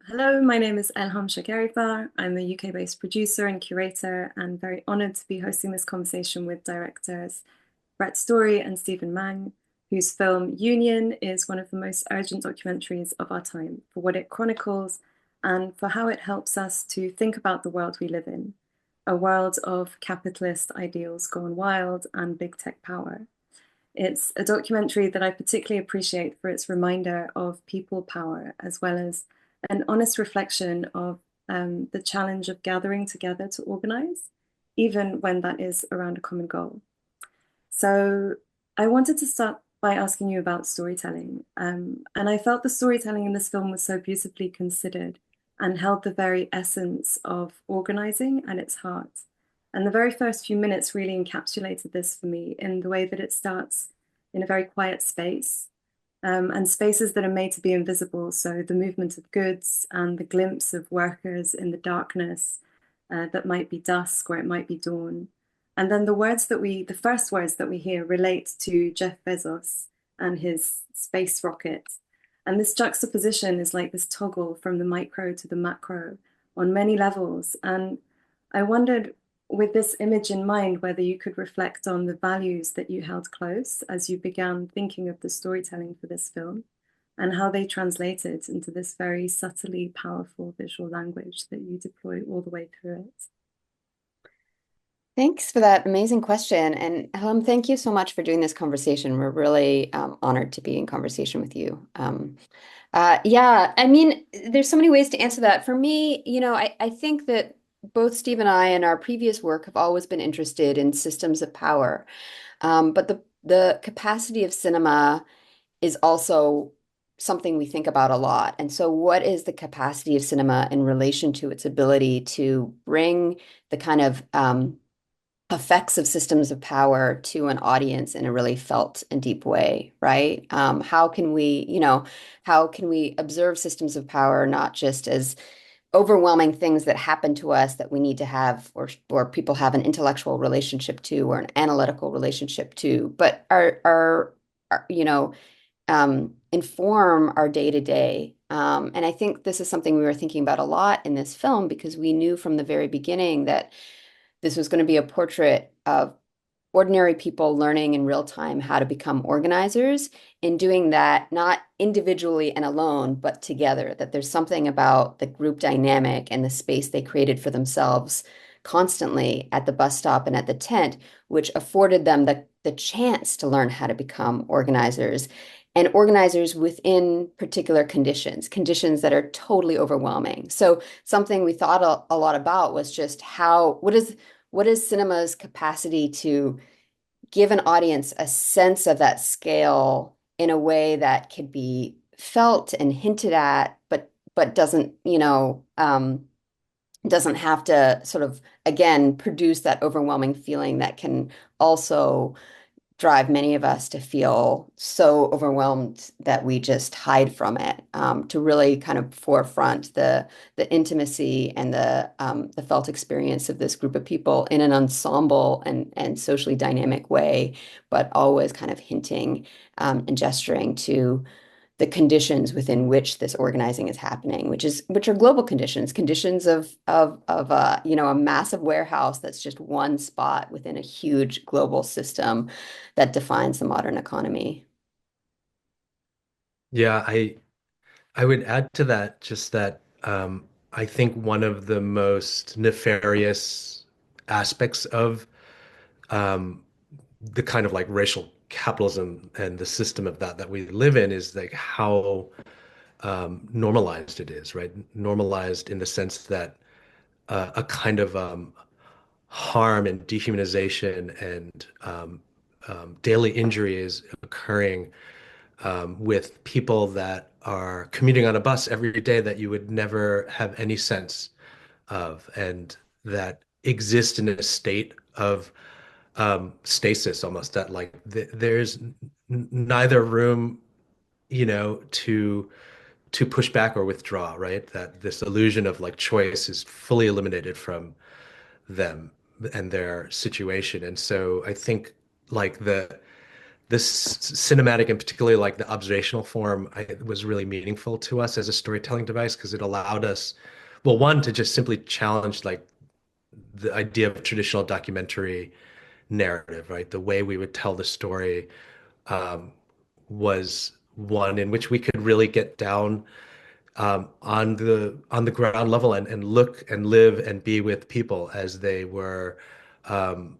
Hello, my name is Elhum Shakerifar. I'm a UK-based producer and curator, and very honored to be hosting this conversation with directors Brett Story and Stephen Mang, whose film Union is one of the most urgent documentaries of our time for what it chronicles and for how it helps us to think about the world we live in, a world of capitalist ideals gone wild and big tech power. It's a documentary that I particularly appreciate for its reminder of people power, as well as an honest reflection of the challenge of gathering together to organize, even when that is around a common goal. So I wanted to start by asking you about storytelling. And I felt the storytelling in this film was so beautifully considered and held the very essence of organizing at its heart. And the very first few minutes really encapsulated this for me in the way that it starts in a very quiet space, and spaces that are made to be invisible. So the movement of goods and the glimpse of workers in the darkness, that might be dusk or it might be dawn. And then the first words that we hear relate to Jeff Bezos and his space rocket. And this juxtaposition is like this toggle from the micro to the macro on many levels. And I wondered, with this image in mind, whether you could reflect on the values that you held close as you began thinking of the storytelling for this film and how they translated into this very subtly powerful visual language that you deploy all the way through it. Thanks for that amazing question. And Helen, thank you so much for doing this conversation. We're really honored to be in conversation with you. Yeah, I mean, there's so many ways to answer that. For me, I think that both Steve and I in our previous work have always been interested in systems of power. But the capacity of cinema is also something we think about a lot. And so, what is the capacity of cinema in relation to its ability to bring the kind of effects of systems of power to an audience in a really felt and deep way, right? How can we observe systems of power not just as overwhelming things that happen to us that we need to have or people have an intellectual relationship to or an analytical relationship to, but inform our day to day. And I think this is something we were thinking about a lot in this film because we knew from the very beginning that this was going to be a portrait of ordinary people learning in real time how to become organizers, in doing that not individually and alone, but together, that there's something about the group dynamic and the space they created for themselves constantly at the bus stop and at the tent, which afforded them the chance to learn how to become organizers and organizers within particular conditions that are totally overwhelming. So something we thought a lot about was just what is cinema's capacity to give an audience a sense of that scale in a way that could be felt and hinted at, but doesn't have to sort of again produce that overwhelming feeling that can also drive many of us to feel so overwhelmed that we just hide from it, to really kind of forefront the intimacy and the felt experience of this group of people in an ensemble and socially dynamic way, but always kind of hinting and gesturing to the conditions within which this organizing is happening, which are global conditions of a massive warehouse that's just one spot within a huge global system that defines the modern economy. Yeah, I would add to that just that I think one of the most nefarious aspects of um, the kind of like racial capitalism and the system of that we live in is like how normalized it is, right? Normalized in the sense that a kind of harm and dehumanization and daily injury is occurring with people that are commuting on a bus every day that you would never have any sense of, and that exist in a state of stasis almost, that like there's neither room, to push back or withdraw, right? That this illusion of like choice is fully eliminated from them and their situation. And so I think like this cinematic and particularly like the observational form was really meaningful to us as a storytelling device because it allowed us, well, one, to just simply challenge like the idea of traditional documentary narrative, right? The way we would tell the story um, was one in which we could really get down on the ground level and look and live and be with people as they were um,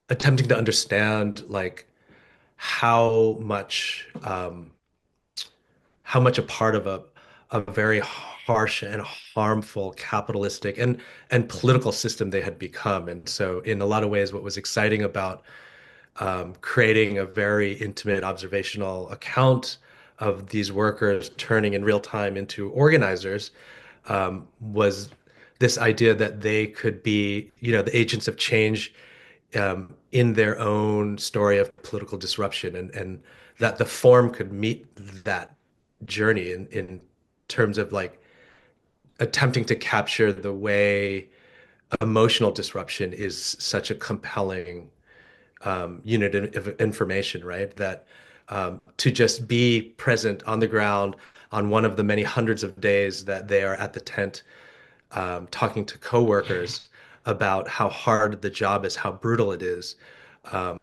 attempting to understand like how much how much a part of a very harsh and harmful capitalistic and political system they had become. And so, in a lot of ways, what was exciting about creating a very intimate observational account of these workers turning in real time into organizers was this idea that they could be, you know, the agents of change in their own story of political disruption, and that the form could meet that journey in terms of like attempting to capture the way emotional disruption is such a compelling unit of information, right? That to just be present on the ground on one of the many hundreds of days that they are at the tent talking to coworkers about how hard the job is, how brutal it is, um,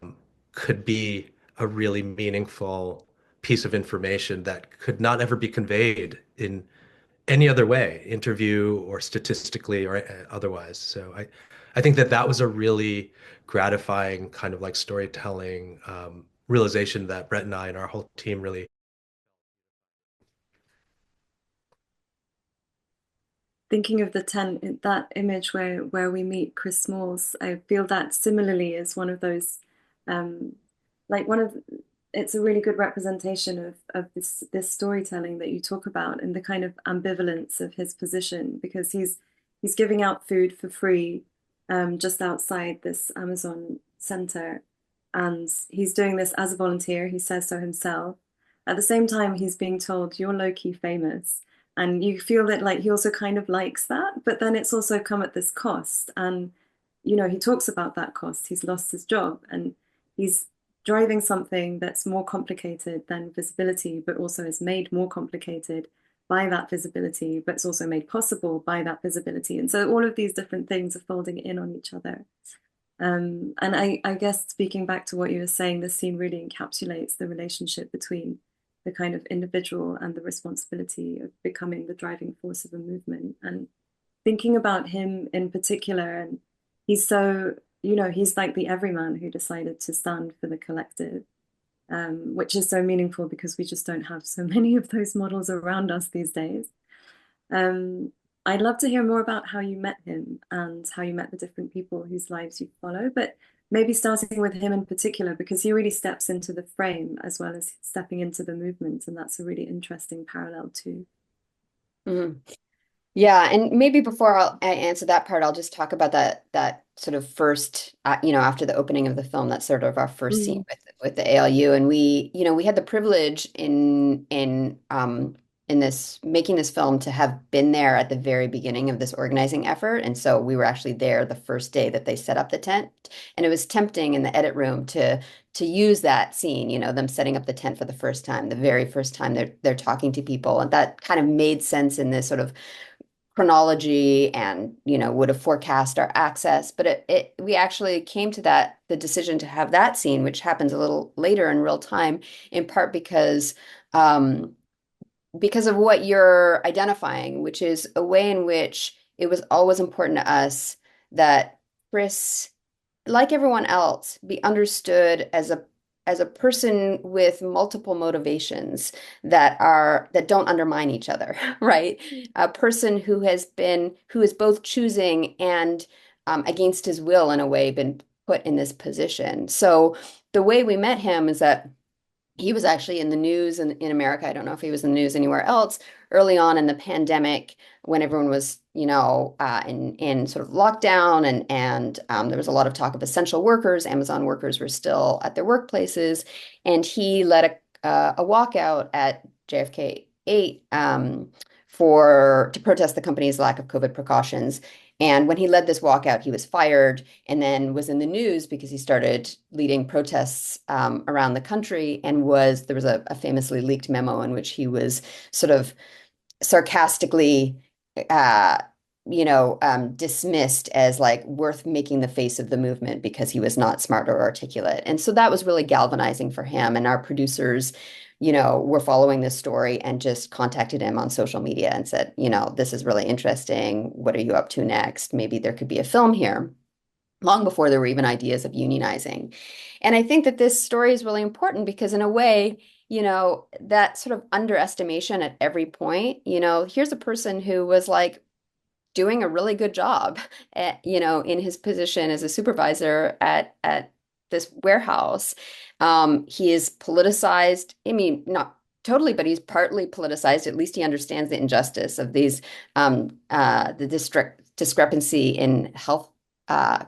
could be a really meaningful piece of information that could not ever be conveyed in any other way, interview or statistically or otherwise. So I think that that was a really gratifying kind of like storytelling realization that Brett and I and our whole team really. Thinking of the tent, that image where we meet Chris Smalls, I feel that similarly is one of those, um, like one of, it's a really good representation of this storytelling that you talk about and the kind of ambivalence of his position because he's giving out food for free, just outside this Amazon center, and he's doing this as a volunteer. He says so himself. At the same time, he's being told you're low-key famous and you feel that like he also kind of likes that, but then it's also come at this cost. And you know, he talks about that cost. He's lost his job and he's driving something that's more complicated than visibility, but also is made more complicated by that visibility, but it's also made possible by that visibility. And so all of these different things are folding in on each other. And I guess speaking back to what you were saying, this scene really encapsulates the relationship between the kind of individual and the responsibility of becoming the driving force of a movement. And thinking about him in particular, and he's so, you know, he's like the everyman who decided to stand for the collective, which is so meaningful because we just don't have so many of those models around us these days. Um, I'd love to hear more about how you met him and how you met the different people whose lives you follow, but maybe starting with him in particular, because he really steps into the frame as well as stepping into the movement, and that's a really interesting parallel too. Mhm. Yeah, and maybe before I answer that part, I'll just talk about that sort of first, after the opening of the film, that's sort of our first scene Mm. with the ALU, and we had the privilege in this making this film to have been there at the very beginning of this organizing effort, and so we were actually there the first day that they set up the tent, and it was tempting in the edit room to use that scene, them setting up the tent for the first time, the very first time they're talking to people, and that kind of made sense in this sort of chronology and would have forecast our access, but we actually came to the decision to have that scene, which happens a little later in real time, in part because of what you're identifying, which is a way in which it was always important to us that Chris, like everyone else, be understood as a person with multiple motivations that don't undermine each other, right? A person who is both choosing and against his will in a way been put in this position. So the way we met him is that he was actually in the news in America. I don't know if he was in the news anywhere else early on in the pandemic when everyone was, in sort of lockdown and there was a lot of talk of essential workers. Amazon workers were still at their workplaces, and he led a walkout at JFK 8 to protest the company's lack of COVID precautions. And when he led this walkout, he was fired and then was in the news because he started leading protests around the country and there was a famously leaked memo in which he was sort of sarcastically, uh, dismissed as like worth making the face of the movement because he was not smart or articulate. And so that was really galvanizing for him. And our producers, were following this story and just contacted him on social media and said, this is really interesting. What are you up to next? Maybe there could be a film here. Long before there were even ideas of unionizing. And I think that this story is really important because in a way, that sort of underestimation at every point, here's a person who was like doing a really good job in his position as a supervisor at this warehouse. He is politicized. I mean, not totally, but he's partly politicized. At least he understands the injustice of the discrepancy in health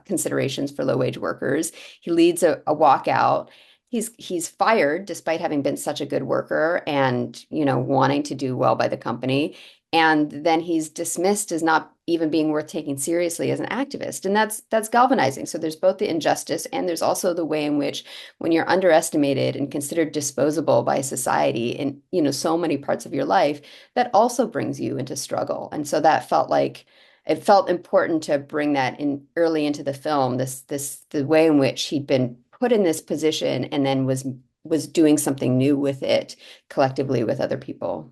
considerations for low-wage workers. He leads a walkout. He's fired despite having been such a good worker and, wanting to do well by the company. And then he's dismissed as not even being worth taking seriously as an activist. And that's galvanizing. So there's both the injustice and there's also the way in which when you're underestimated and considered disposable by society in, so many parts of your life, that also brings you into struggle. And so that felt like it felt important to bring that in early into the film, the way in which he'd been put in this position and then was doing something new with it collectively with other people.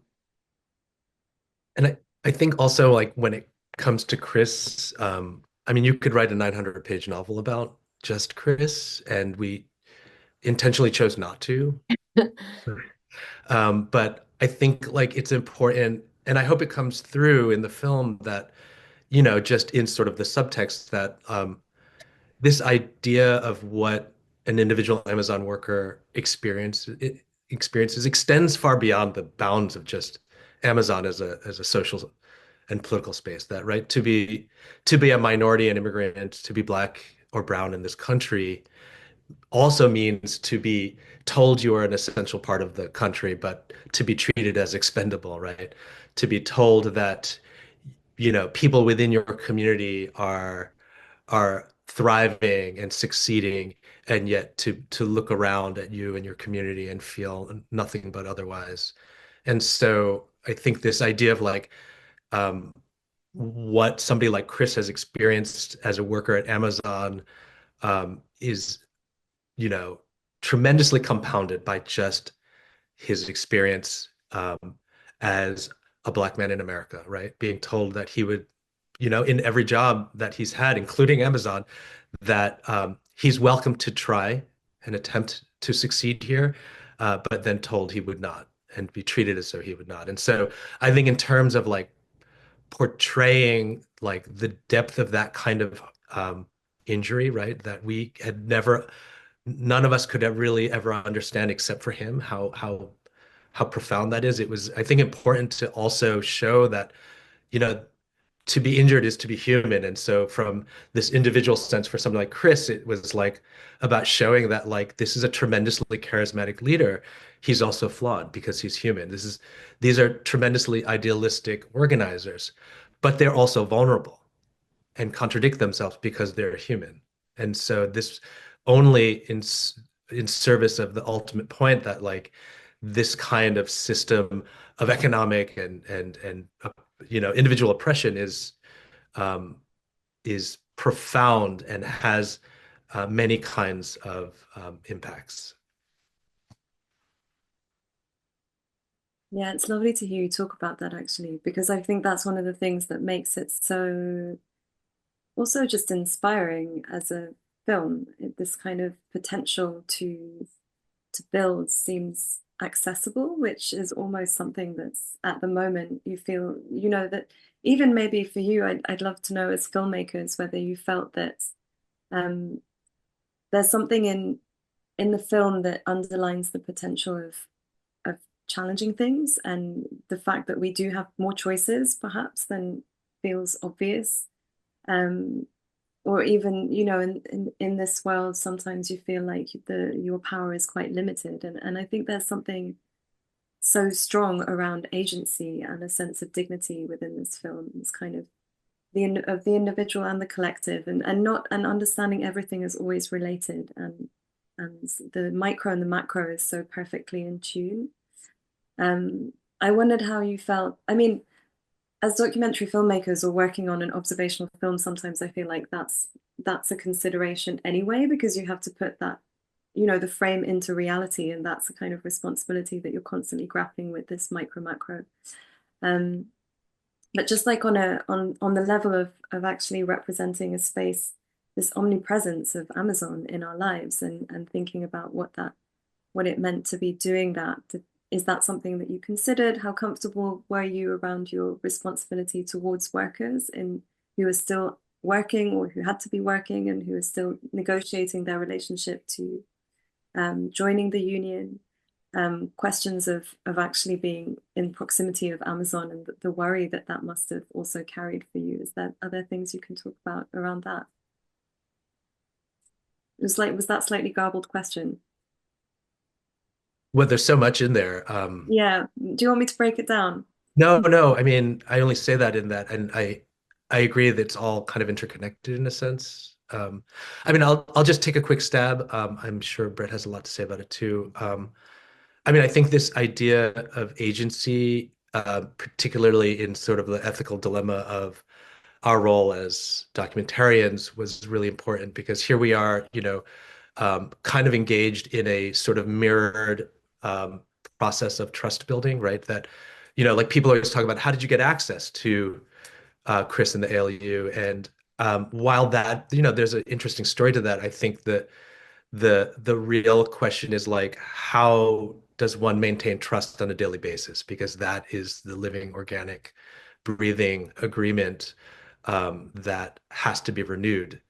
And I think also like when it comes to Chris, I mean, you could write a 900-page novel about just Chris, and we intentionally chose not to. But I think like it's important, and I hope it comes through in the film that, just in sort of the subtext that this idea of what an individual Amazon worker experiences extends far beyond the bounds of just Amazon as a social and political space. That right to be a minority and immigrant, to be black or brown in this country also means to be told you are an essential part of the country, but to be treated as expendable, right? To be told that, people within your community are thriving and succeeding, and yet to look around at you and your community and feel nothing but otherwise. And so I think this idea of like um, what somebody like Chris has experienced as a worker at Amazon is, you know, tremendously compounded by just his experience as a black man in America, right? Being told that he would, in every job that he's had, including Amazon, that he's welcome to try and attempt to succeed here, but then told he would not and be treated as though he would not. And so I think in terms of like portraying like the depth of that kind of injury, right? That we had never, none of us could have really ever understand except for him, how profound that is. It was, I think, important to also show that, you know, to be injured is to be human. And so from this individual sense for somebody like Chris, it was like about showing that like this is a tremendously charismatic leader. He's also flawed because he's human. These are tremendously idealistic organizers, but they're also vulnerable and contradict themselves because they're human. And so this only in service of the ultimate point that like this kind of system of economic and individual oppression um, is profound and has many kinds of impacts. Yeah, it's lovely to hear you talk about that actually, because I think that's one of the things that makes it so also just inspiring as a film. This kind of potential to build seems accessible, which is almost something that's at the moment you feel, that even maybe for you, I'd love to know as filmmakers whether you felt that um, there's something in the film that underlines the potential of challenging things and the fact that we do have more choices perhaps than feels obvious. Um, or even, in this world, sometimes you feel like your power is quite limited. And I think there's something so strong around agency and a sense of dignity within this film. It's kind of of the individual and the collective, and not and understanding everything is always related, and the micro and the macro is so perfectly in tune. I wondered how you felt. I mean, as documentary filmmakers or working on an observational film, sometimes I feel like that's a consideration anyway, because you have to put that, the frame into reality, and that's a kind of responsibility that you're constantly grappling with, this micro macro. But just like on the level of actually representing a space, this omnipresence of Amazon in our lives, and thinking about what it meant to be doing that. Is that something that you considered? How comfortable were you around your responsibility towards workers who are still working, or who had to be working, and who are still negotiating their relationship to joining the union? Questions of actually being in proximity of Amazon, and the worry that must have also carried for you. Are there things you can talk about around that? Was that slightly garbled question? Well, there's so much in there. Yeah. Do you want me to break it down? No, no. I mean, I only say that in that, and I agree that it's all kind of interconnected in a sense. I mean, I'll just take a quick stab. I'm sure Brett has a lot to say about it too. I mean, I think this idea of agency, particularly in sort of the ethical dilemma of our role as documentarians, was really important, because here we are, kind of engaged in a sort of mirrored um, process of trust building, right? That, like people always talk about, how did you get access to Chris and the ALU? And while that, there's an interesting story to that, I think that the real question is like, how does one maintain trust on a daily basis? Because that is the living, organic, breathing agreement that has to be renewed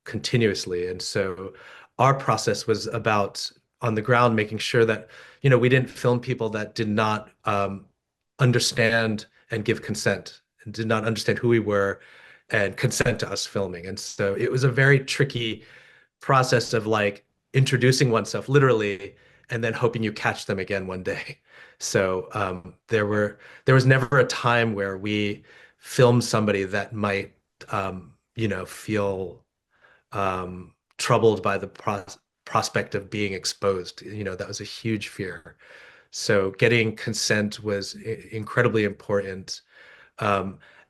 continuously. And so our process was about, on the ground, making sure that, we didn't film people that did not understand and give consent, and did not understand who we were and consent to us filming. And so it was a very tricky process of like introducing oneself literally, and then hoping you catch them again one day. So there was never a time where we filmed somebody that might feel troubled by the prospect of being exposed. That was a huge fear. So getting consent was incredibly important.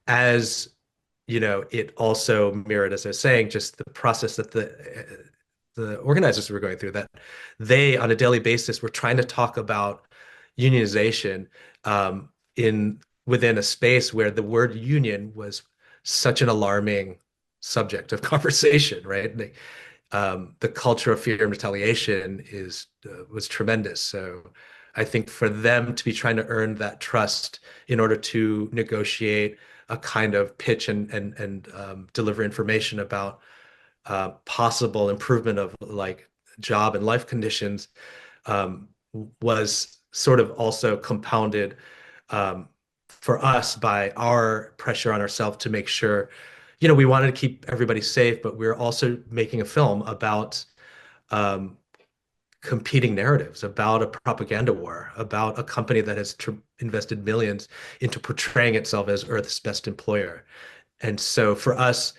As it also mirrored, as I was saying, just the process that the organizers were going through, that they, on a daily basis, were trying to talk about unionization in within a space where the word union was such an alarming subject of conversation, right? The culture of fear and retaliation was tremendous. So I think for them to be trying to earn that trust in order to negotiate a kind of pitch and deliver information about possible improvement of like job and life conditions um, was sort of also compounded um, for us by our pressure on ourselves to make sure, we wanted to keep everybody safe, but we were also making a film about um, competing narratives, about a propaganda war, about a company that has invested millions into portraying itself as Earth's best employer. And so for us,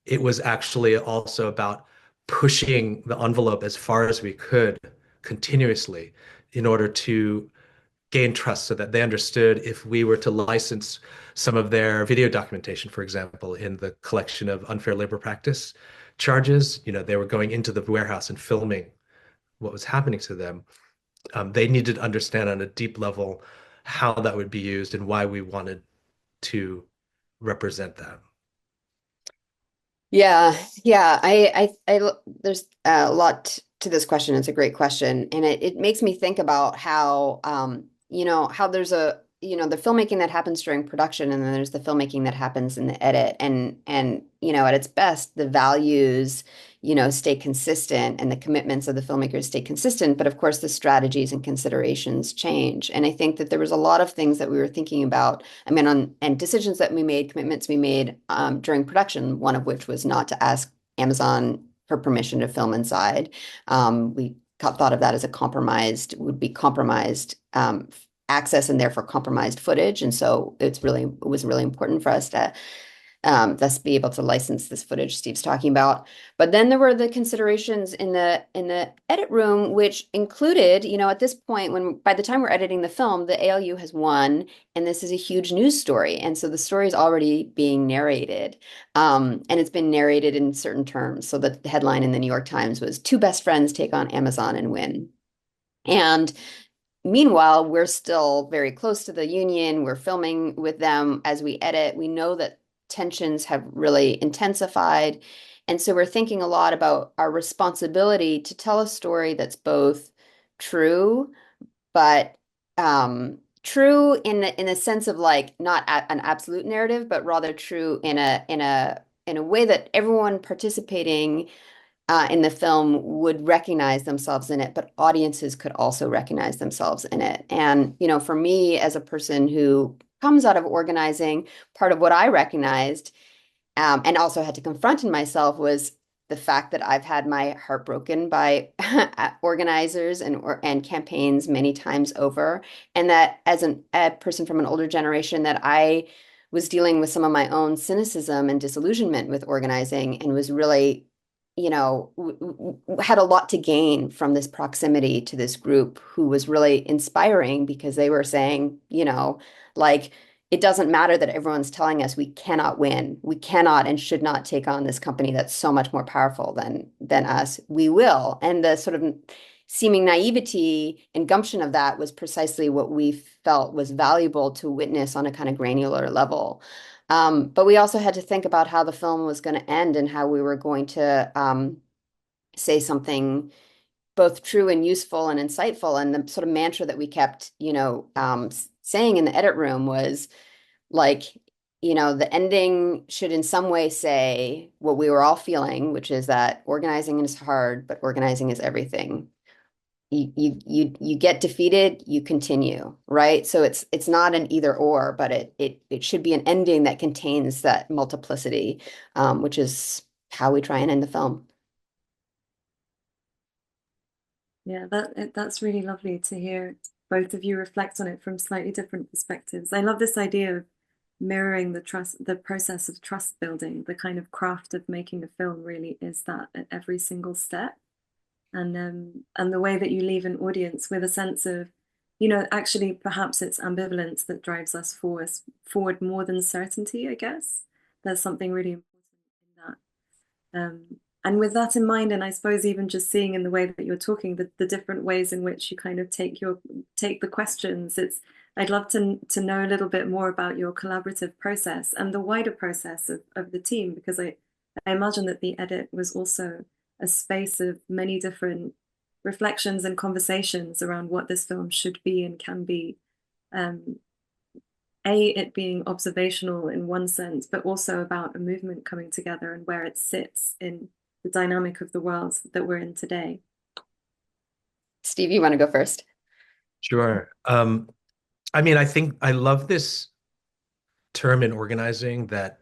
it was actually also about pushing the envelope as far as we could continuously in order to gain trust, so that they understood if we were to license some of their video documentation, for example, in the collection of unfair labor practice charges, they were going into the warehouse and filming what was happening to them. They needed to understand on a deep level how that would be used and why we wanted to represent that. Yeah, yeah. There's a lot to this question. It's a great question, and it makes me think about how, how there's the filmmaking that happens during production, and then there's the filmmaking that happens in the edit, and at its best, the values, stay consistent, and the commitments of the filmmakers stay consistent. But of course, the strategies and considerations change. And I think that there was a lot of things that we were thinking about. I mean, and decisions that we made, commitments we made during production, one of which was not to ask Amazon for permission to film inside. We thought of that as would be compromised access, and therefore compromised footage. And so it was really important for us to thus be able to license this footage Steve's talking about. But then there were the considerations in the edit room, which included, at this point, when by the time we're editing the film, the ALU has won, and this is a huge news story, and so the story is already being narrated, and it's been narrated in certain terms. So the headline in the New York Times was "Two best friends take on Amazon and win." And meanwhile, we're still very close to the union. We're filming with them as we edit. We know that tensions have really intensified. And so we're thinking a lot about our responsibility to tell a story that's both true, but true in the sense of like not an absolute narrative, but rather true in a way that everyone participating in the film would recognize themselves in it, but audiences could also recognize themselves in it. And, for me as a person who comes out of organizing, part of what I recognized and also had to confront in myself was the fact that I've had my heart broken by organizers and campaigns many times over, and that as a person from an older generation, that I was dealing with some of my own cynicism and disillusionment with organizing, and was really, had a lot to gain from this proximity to this group who was really inspiring because they were saying, like, it doesn't matter that everyone's telling us we cannot win. We cannot and should not take on this company that's so much more powerful than us. We will. And the sort of seeming naivety and gumption of that was precisely what we felt was valuable to witness on a kind of granular level. But we also had to think about how the film was going to end and how we were going to say something both true and useful and insightful. And the sort of mantra that we kept, saying in the edit room was like, the ending should in some way say what we were all feeling, which is that organizing is hard, but organizing is everything. You get defeated, you continue, right? So it's not an either or, but it should be an ending that contains that multiplicity, which is how we try and end the film. Yeah, that's really lovely to hear both of you reflect on it from slightly different perspectives. I love this idea of mirroring the process of trust building. The kind of craft of making a film really is that at every single step, and the way that you leave an audience with a sense of, actually perhaps it's ambivalence that drives us forward more than certainty, I guess. There's something really important in that. And with that in mind, and I suppose even just seeing in the way that you're talking, the different ways in which you kind of take the questions, I'd love to know a little bit more about your collaborative process and the wider process of the team, because I imagine that the edit was also a space of many different reflections and conversations around what this film should be and can be. It being observational in one sense, but also about a movement coming together and where it sits in the dynamic of the world that we're in today. Steve, you want to go first? Sure. I mean, I think I love this term in organizing that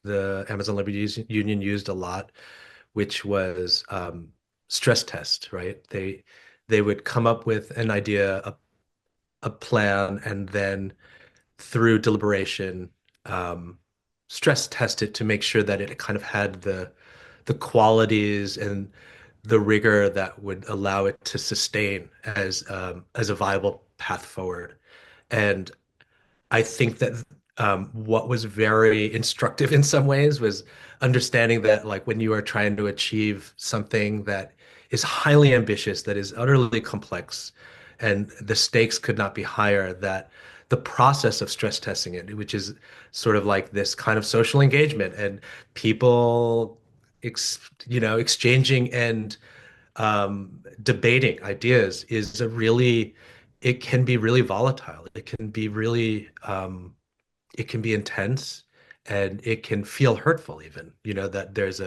the Amazon Labor Union used a lot, which was stress test, right? They would come up with an idea, a plan, and then through deliberation, stress test it to make sure that it kind of had the qualities and the rigor that would allow it to sustain as a viable path forward. And I think that what was very instructive in some ways was understanding that, like, when you are trying to achieve something that is highly ambitious, that is utterly complex, and the stakes could not be higher, that the process of stress testing it, which is sort of like this kind of social engagement and people, exchanging and debating ideas, is it can be really volatile. It can be intense, and it can feel hurtful even, that there's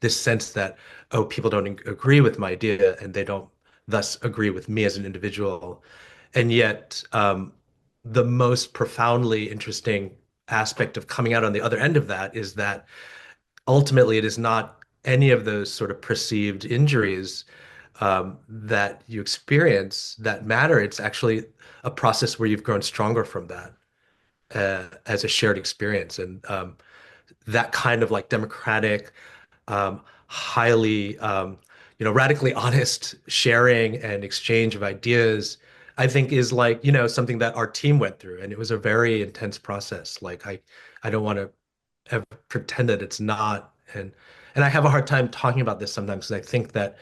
this sense that, oh, people don't agree with my idea and they don't thus agree with me as an individual. And yet, the most profoundly interesting aspect of coming out on the other end of that is that ultimately it is not any of those sort of perceived injuries that you experience that matter. It's actually a process where you've grown stronger from that as a shared experience. And that kind of like democratic, highly, radically honest sharing and exchange of ideas, I think is like, something that our team went through. And it was a very intense process. Like I don't want to ever pretend that it's not. And I have a hard time talking about this sometimes because I think that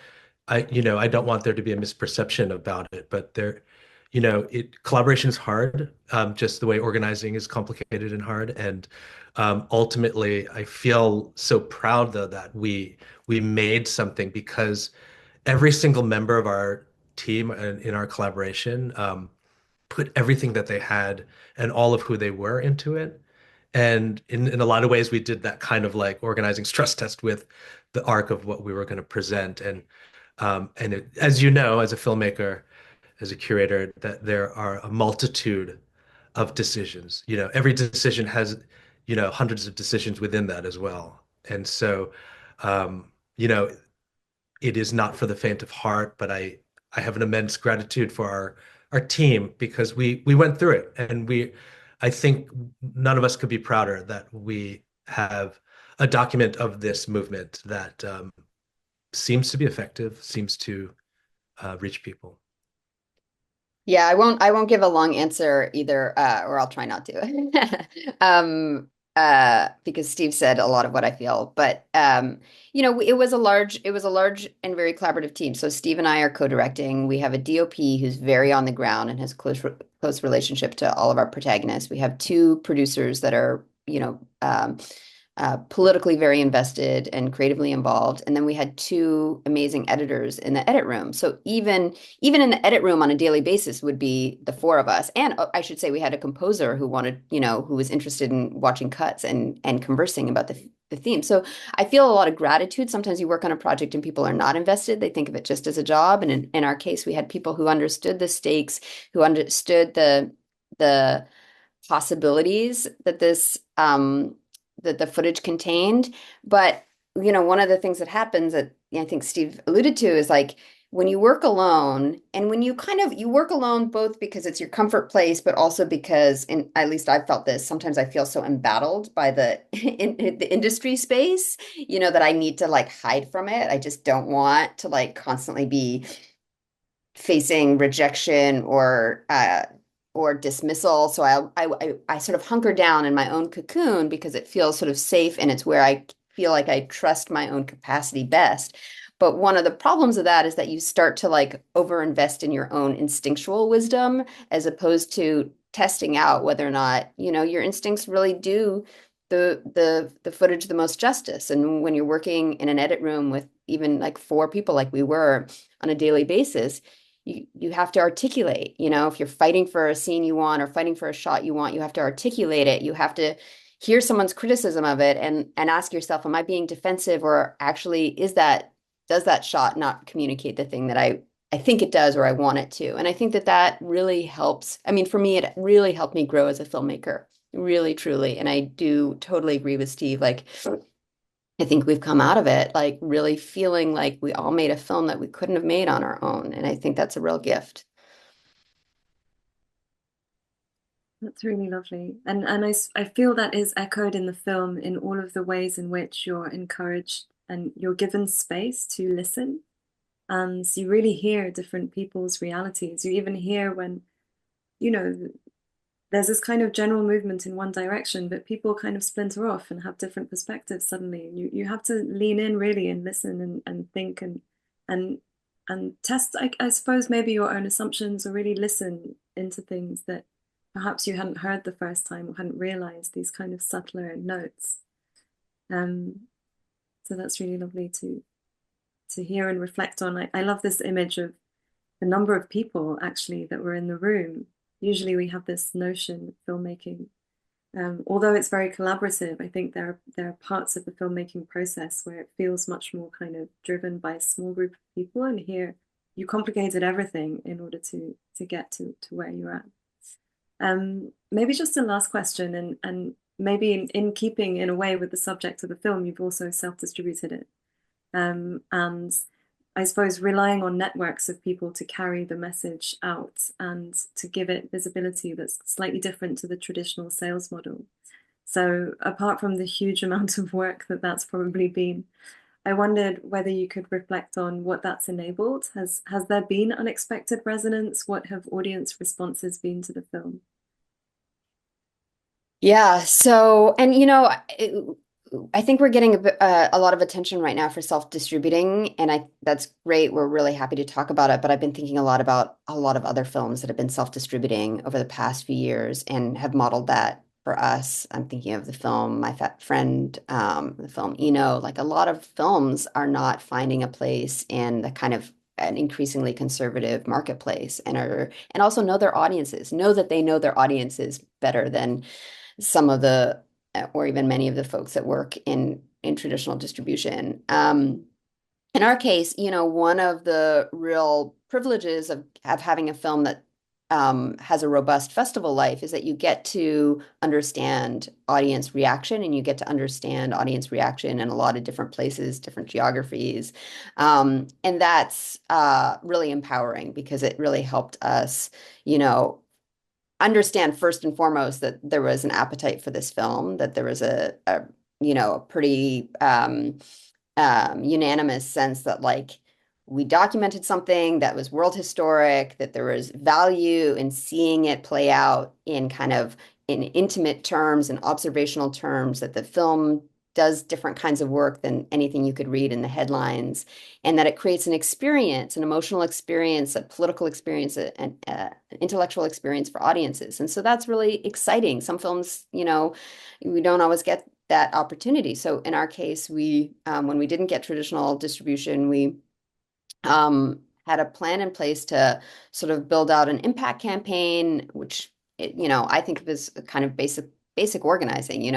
I don't want there to be a misperception about it, but collaboration is hard, just the way organizing is complicated and hard. And ultimately, I feel so proud though that we made something because every single member of our team and in our collaboration put everything that they had and all of who they were into it. And in a lot of ways, we did that kind of like organizing stress test with the arc of what we were going to present. And as you know, as a filmmaker, as a curator, that there are a multitude of decisions. Every decision has, hundreds of decisions within that as well. And so, um, you know, it is not for the faint of heart, but I have an immense gratitude for our team because we went through it, and I think none of us could be prouder that we have a document of this movement that seems to be effective, seems to reach people. Yeah, I won't give a long answer either, or I'll try not to. Because Steve said a lot of what I feel. But it was a large and very collaborative team. So Steve and I are co-directing. We have a DOP who's very on the ground and has close relationship to all of our protagonists. We have two producers that are, politically very invested and creatively involved. And then we had two amazing editors in the edit room. So even in the edit room on a daily basis would be the four of us. And I should say we had a composer who wanted, who was interested in watching cuts and conversing about the theme. So I feel a lot of gratitude. Sometimes you work on a project and people are not invested. They think of it just as a job. And in our case, we had people who understood the stakes, who understood the possibilities that the footage contained. But one of the things that happens that I think Steve alluded to is like when you work alone, and when you work alone both because it's your comfort place, but also because, and at least I've felt this, sometimes I feel so embattled by the industry space, that I need to like hide from it. I just don't want to like constantly be facing rejection or dismissal. So I sort of hunker down in my own cocoon because it feels sort of safe and it's where I feel like I trust my own capacity best. But one of the problems of that is that you start to like overinvest in your own instinctual wisdom as opposed to testing out whether or not, your instincts really do the footage the most justice. And when you're working in an edit room with even like four people like we were on a daily basis, you have to articulate, if you're fighting for a scene you want or fighting for a shot you want, you have to articulate it. You have to hear someone's criticism of it and ask yourself, am I being defensive, or actually does that shot not communicate the thing that I think it does or I want it to? And I think that really helps. I mean, for me, it really helped me grow as a filmmaker, really, truly. And I do totally agree with Steve. Like, I think we've come out of it like really feeling like we all made a film that we couldn't have made on our own. And I think that's a real gift. That's really lovely. And I feel that is echoed in the film in all of the ways in which you're encouraged and you're given space to listen. And you really hear different people's realities. You even hear when, you know, there's this kind of general movement in one direction, but people kind of splinter off and have different perspectives suddenly. And you have to lean in really and listen and think and and test, I suppose, maybe your own assumptions, or really listen into things that perhaps you hadn't heard the first time or hadn't realized, these kind of subtler notes. Um, so that's really lovely to hear and reflect on. I love this image of the number of people actually that were in the room. Usually we have this notion of filmmaking, although it's very collaborative. I think there are parts of the filmmaking process where it feels much more kind of driven by a small group of people, and here you complicated everything in order to get to where you're at. Maybe just a last question, and maybe in keeping in a way with the subject of the film, you've also self-distributed it. And I suppose relying on networks of people to carry the message out and to give it visibility that's slightly different to the traditional sales model. So apart from the huge amount of work that that's probably been, I wondered whether you could reflect on what that's enabled. Has there been unexpected resonance? What have audience responses been to the film? Yeah. So, and I think we're getting a lot of attention right now for self-distributing, and that's great. We're really happy to talk about it. But I've been thinking a lot about a lot of other films that have been self-distributing over the past few years and have modeled that for us. I'm thinking of the film My Fat Friend, the film Eno. Like a lot of films are not finding a place in the kind of an increasingly conservative marketplace and also know their audiences, know that they know their audiences better than some of the or even many of the folks that work in traditional distribution. In our case, one of the real privileges of having a film that has a robust festival life is that you get to understand audience reaction and you get to understand audience reaction in a lot of different places, different geographies. And that's really empowering because it really helped us, you know, understand first and foremost that there was an appetite for this film, that there was a pretty unanimous sense that like we documented something that was world historic, that there was value in seeing it play out in kind of in intimate terms and observational terms, that the film does different kinds of work than anything you could read in the headlines, and that it creates an experience, an emotional experience, a political experience, an intellectual experience for audiences. And so that's really exciting. Some films, we don't always get that opportunity. So in our case, when we didn't get traditional distribution, we had a plan in place to sort of build out an impact campaign, which I think of as a kind of basic organizing.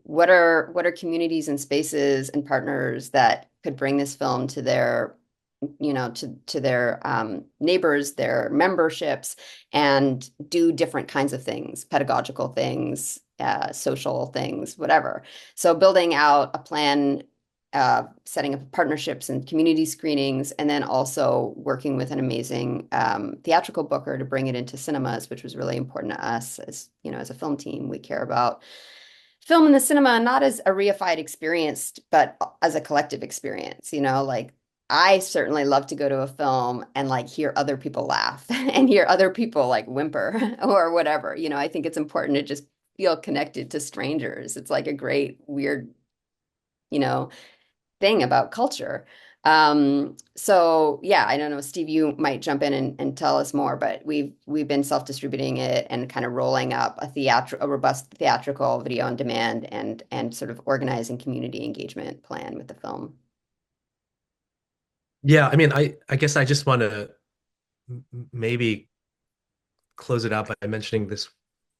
What are communities and spaces and partners that could bring this film to their to their neighbors, their memberships, and do different kinds of things, pedagogical things, social things, whatever. So building out a plan, setting up partnerships and community screenings, and then also working with an amazing theatrical booker to bring it into cinemas, which was really important to us as a film team. We care about film in the cinema not as a reified experience, but as a collective experience, like I certainly love to go to a film and like hear other people laugh and hear other people like whimper or whatever. I think it's important to just feel connected to strangers. It's like a great, weird, you know, thing about culture. So yeah, I don't know, Steve, you might jump in and tell us more, but we've been self-distributing it and kind of rolling up a robust theatrical video on demand and sort of organizing community engagement plan with the film. Yeah, I mean, I guess I just want to maybe close it out by mentioning this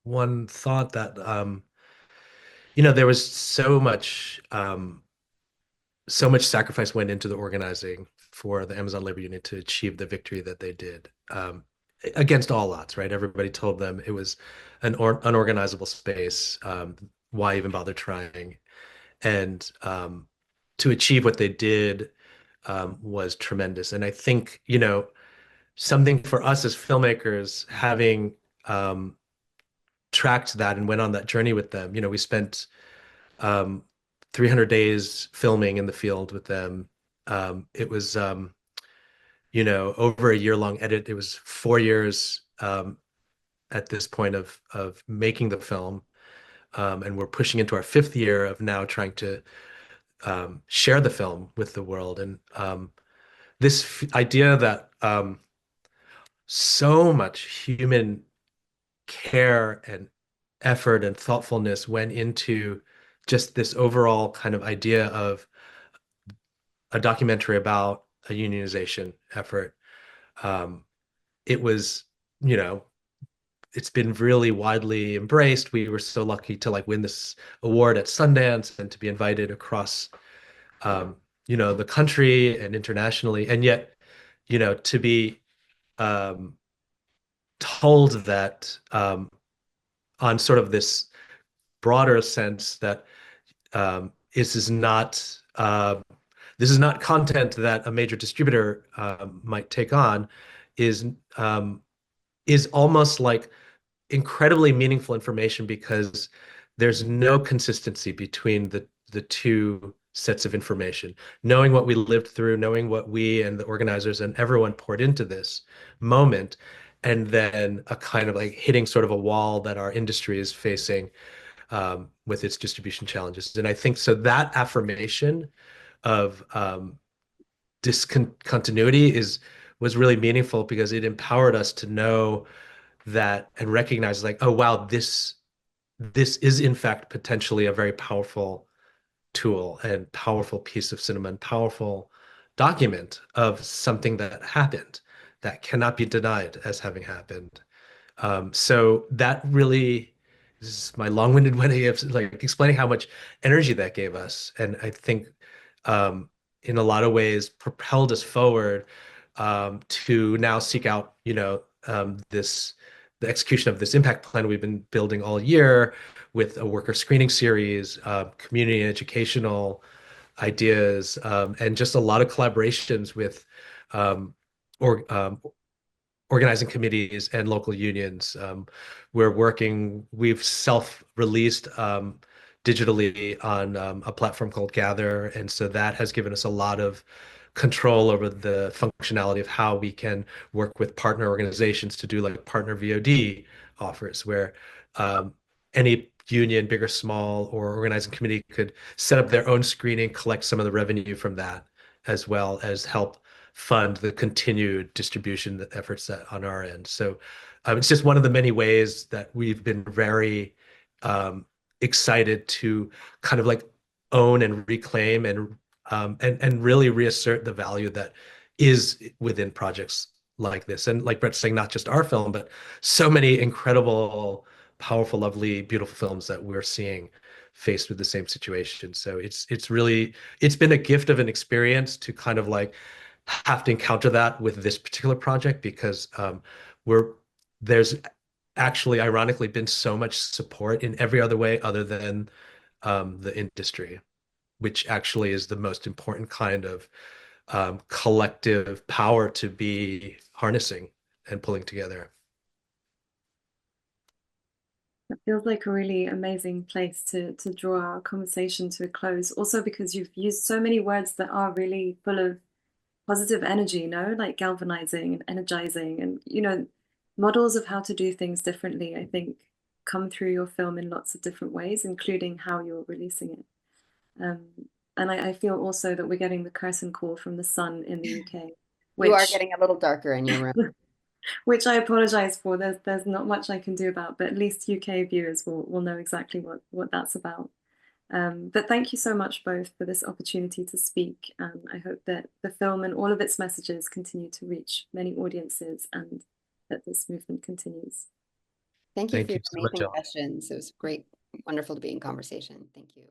one thought that there was so much sacrifice went into the organizing for the Amazon labor union to achieve the victory that they did, against all odds, right? Everybody told them it was an unorganizable space. Why even bother trying? And to achieve what they did was tremendous. And I think, something for us as filmmakers, having tracked that and went on that journey with them, we spent um, 300 days filming in the field with them. It was, over a year-long edit. It was 4 years at this point of making the film, and we're pushing into our fifth year of now trying to share the film with the world. And this idea that so much human care and effort and thoughtfulness went into just this overall kind of idea of a documentary about a unionization effort. Um, it was, you know, it's been really widely embraced. We were so lucky to like win this award at Sundance and to be invited across, um, the country and internationally. And yet, to be um, told that on sort of this broader sense that this is not content that a major distributor might take on is um, is almost like incredibly meaningful information because there's no consistency between the two sets of information. Knowing what we lived through, knowing what we and the organizers and everyone poured into this moment, and then a kind of like hitting sort of a wall that our industry is facing with its distribution challenges. And I think so that affirmation of discontinuity was really meaningful because it empowered us to know that and recognize like, oh wow, this is in fact potentially a very powerful tool and powerful piece of cinema and powerful document of something that happened that cannot be denied as having happened. So that really is my long-winded way of like explaining how much energy that gave us, and I think in a lot of ways propelled us forward to now seek out, this the execution of this impact plan we've been building all year with a worker screening series, community and educational ideas, and just a lot of collaborations with um, or organizing committees and local unions. We've self-released digitally on a platform called Gather. And so that has given us a lot of control over the functionality of how we can work with partner organizations to do like partner VOD offers, where any union, big or small, or organizing committee could set up their own screening, collect some of the revenue from that, as well as help fund the continued distribution efforts that on our end. So it's just one of the many ways that we've been very um, excited to kind of like own and reclaim and really reassert the value that is within projects like this. And like Brett's saying, not just our film, but so many incredible, powerful, lovely, beautiful films that we're seeing faced with the same situation. So it's been a gift of an experience to kind of like have to encounter that with this particular project because we're there's actually ironically been so much support in every other way other than the industry, which actually is the most important kind of collective power to be harnessing and pulling together. It feels like a really amazing place to draw our conversation to a close. Also because you've used so many words that are really full of positive energy, like galvanizing and energizing, and models of how to do things differently, I think, come through your film in lots of different ways, including how you're releasing it. Um, and I feel also that we're getting the curtain call from the sun in the UK, You are which getting a little darker in your room. which I apologize for. There's not much I can do about, but at least UK viewers will know exactly what that's about. But thank you so much both for this opportunity to speak. And I hope that the film and all of its messages continue to reach many audiences and that this movement continues. Thank you for Thank your you so much, amazing Elle. questions. It was great, wonderful to be in conversation. Thank you.